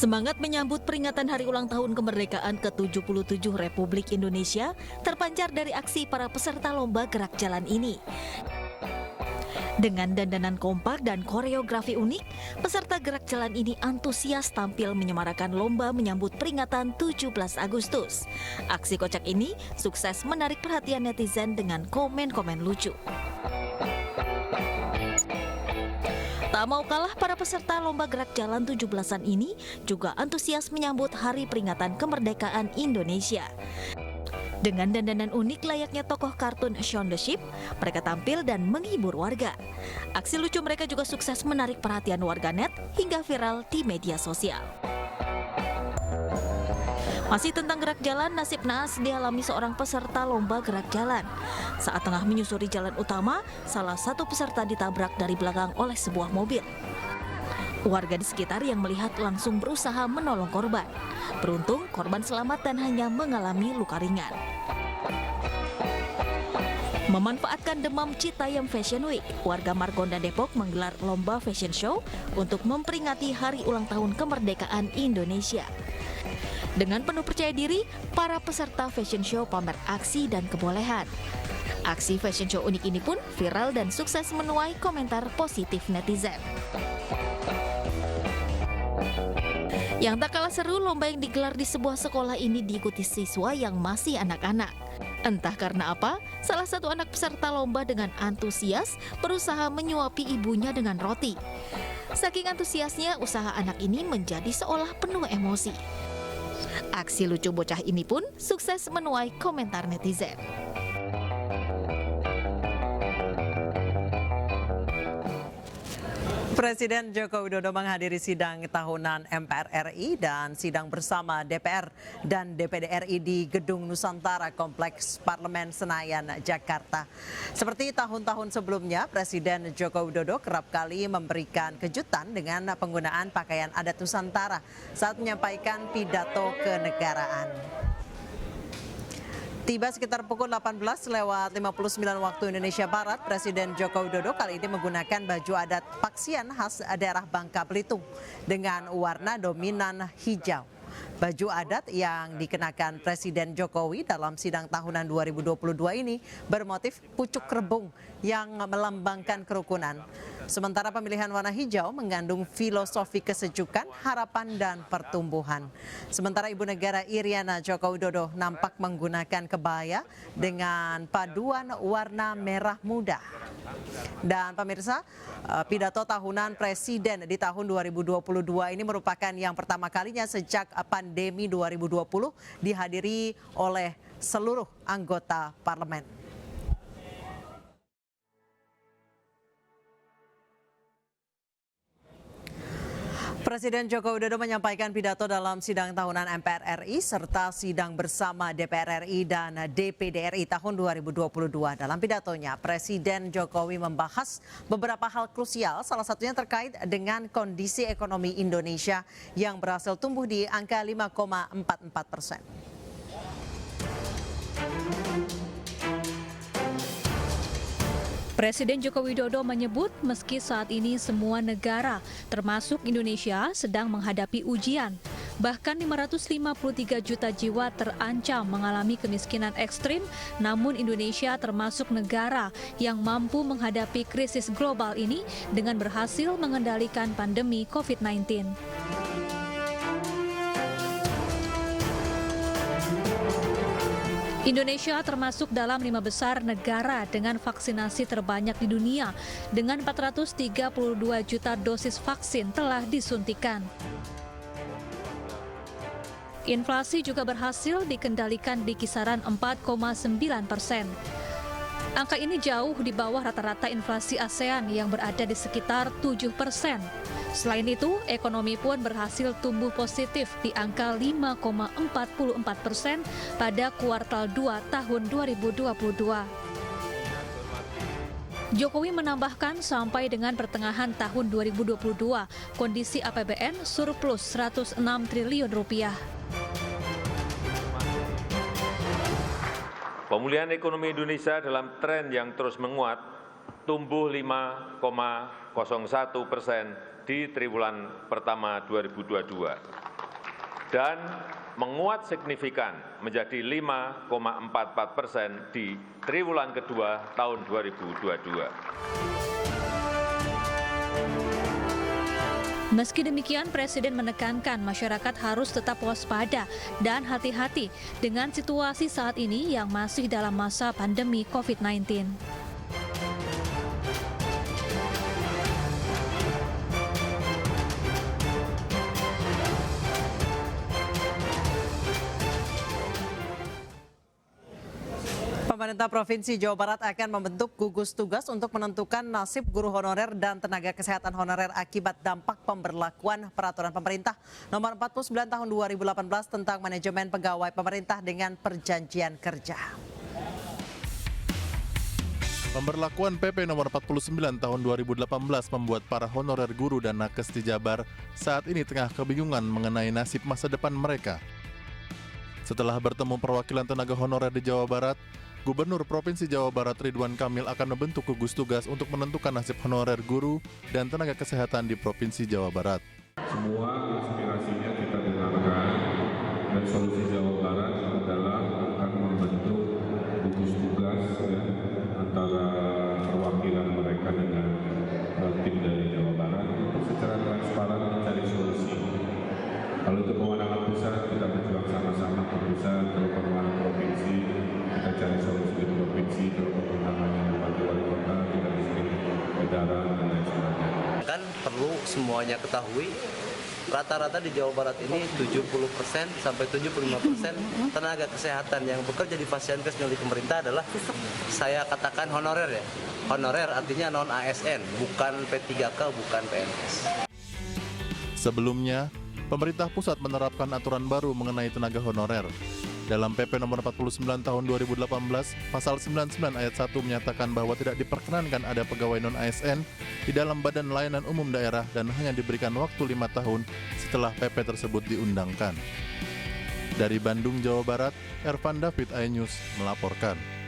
Semangat menyambut peringatan hari ulang tahun kemerdekaan ke-77 Republik Indonesia terpancar dari aksi para peserta lomba gerak jalan ini. Dengan dandanan kompak dan koreografi unik, peserta gerak jalan ini antusias tampil menyemarakan lomba menyambut peringatan 17 Agustus. Aksi kocak ini sukses menarik perhatian netizen dengan komen-komen lucu. Tak mau kalah, para peserta lomba gerak jalan 17-an ini juga antusias menyambut hari peringatan kemerdekaan Indonesia. Dengan dandanan unik layaknya tokoh kartun Shaun the Sheep, mereka tampil dan menghibur warga. Aksi lucu mereka juga sukses menarik perhatian warganet hingga viral di media sosial. Masih tentang gerak jalan, nasib naas dialami seorang peserta lomba gerak jalan. Saat tengah menyusuri jalan utama, salah satu peserta ditabrak dari belakang oleh sebuah mobil. Warga di sekitar yang melihat langsung berusaha menolong korban. Beruntung, korban selamat dan hanya mengalami luka ringan. Memanfaatkan demam Citayam Fashion Week, warga Margonda Depok menggelar lomba fashion show untuk memperingati hari ulang tahun kemerdekaan Indonesia. Dengan penuh percaya diri, para peserta fashion show pamer aksi dan kebolehan. Aksi fashion show unik ini pun viral dan sukses menuai komentar positif netizen. Yang tak kalah seru, lomba yang digelar di sebuah sekolah ini diikuti siswa yang masih anak-anak. Entah karena apa, salah satu anak peserta lomba dengan antusias berusaha menyuapi ibunya dengan roti. Saking antusiasnya, usaha anak ini menjadi seolah penuh emosi. Aksi lucu bocah ini pun sukses menuai komentar netizen. Presiden Joko Widodo menghadiri sidang tahunan MPR RI dan sidang bersama DPR dan DPD RI di Gedung Nusantara Kompleks Parlemen Senayan, Jakarta. Seperti tahun-tahun sebelumnya, Presiden Joko Widodo kerap kali memberikan kejutan dengan penggunaan pakaian adat Nusantara saat menyampaikan pidato kenegaraan. Tiba sekitar pukul 18:59 waktu Indonesia Barat, Presiden Joko Widodo kali ini menggunakan baju adat Paksian khas daerah Bangka Belitung dengan warna dominan hijau. Baju adat yang dikenakan Presiden Jokowi dalam sidang tahunan 2022 ini bermotif pucuk rebung yang melambangkan kerukunan. Sementara pemilihan warna hijau mengandung filosofi kesejukan, harapan, dan pertumbuhan. Sementara Ibu Negara Iriana Joko Widodo nampak menggunakan kebaya dengan paduan warna merah muda. Dan pemirsa, pidato tahunan Presiden di tahun 2022 ini merupakan yang pertama kalinya sejak pandemi 2020 dihadiri oleh seluruh anggota parlemen. Presiden Joko Widodo menyampaikan pidato dalam sidang tahunan MPR RI serta sidang bersama DPR RI dan DPD RI tahun 2022. Dalam pidatonya, Presiden Jokowi membahas beberapa hal krusial, salah satunya terkait dengan kondisi ekonomi Indonesia yang berhasil tumbuh di angka 5,44%. Presiden Joko Widodo menyebut meski saat ini semua negara, termasuk Indonesia, sedang menghadapi ujian. Bahkan 553 juta jiwa terancam mengalami kemiskinan ekstrim, namun Indonesia termasuk negara yang mampu menghadapi krisis global ini dengan berhasil mengendalikan pandemi COVID-19. Indonesia termasuk dalam 5 besar negara dengan vaksinasi terbanyak di dunia, dengan 432 juta dosis vaksin telah disuntikan. Inflasi juga berhasil dikendalikan di kisaran 4,9%. Angka ini jauh di bawah rata-rata inflasi ASEAN yang berada di sekitar 7%. Selain itu, ekonomi pun berhasil tumbuh positif di angka 5,44% pada kuartal 2 tahun 2022. Jokowi menambahkan sampai dengan pertengahan tahun 2022, kondisi APBN surplus 106 triliun rupiah. Pemulihan ekonomi Indonesia dalam tren yang terus menguat, tumbuh 5,01% di triwulan pertama 2022. dan menguat signifikan menjadi 5,44% di triwulan kedua tahun 2022. Meski demikian, Presiden menekankan masyarakat harus tetap waspada dan hati-hati dengan situasi saat ini yang masih dalam masa pandemi COVID-19. Pemerintah Provinsi Jawa Barat akan membentuk gugus tugas untuk menentukan nasib guru honorer dan tenaga kesehatan honorer akibat dampak pemberlakuan peraturan pemerintah nomor 49 tahun 2018 tentang manajemen pegawai pemerintah dengan perjanjian kerja. Pemberlakuan PP nomor 49 tahun 2018 membuat para honorer guru dan nakes di Jabar saat ini tengah kebingungan mengenai nasib masa depan mereka. Setelah bertemu perwakilan tenaga honorer di Jawa Barat, Gubernur Provinsi Jawa Barat Ridwan Kamil akan membentuk gugus tugas untuk menentukan nasib honorer guru dan tenaga kesehatan di Provinsi Jawa Barat. Semua aspirasinya kita dengarkan dan solusi Jawa Barat adalah akan membentuk gugus tugas antara perwakilan mereka dengan tim dari Jawa Barat untuk secara transparan mencari solusi. Kalau itu kewenangan pusat, kita berjuang sama-sama ke pusat, kalau kewenangan provinsi, kita cari solusi di provinsi, kalau kewenangannya bupati wali kota, kita bikin edaran dan lain sebagainya. Kan perlu semuanya ketahui, rata-rata di Jawa Barat ini 70% sampai 75% tenaga kesehatan yang bekerja di Fasiankes milik pemerintah adalah saya katakan honorer ya. Honorer artinya non ASN, bukan P3K, bukan PNS. Sebelumnya, pemerintah pusat menerapkan aturan baru mengenai tenaga honorer. Dalam PP nomor 49 tahun 2018, pasal 99 ayat 1 menyatakan bahwa tidak diperkenankan ada pegawai non-ASN di dalam Badan Layanan Umum Daerah dan hanya diberikan waktu 5 tahun setelah PP tersebut diundangkan. Dari Bandung, Jawa Barat, Ervan David, iNews melaporkan.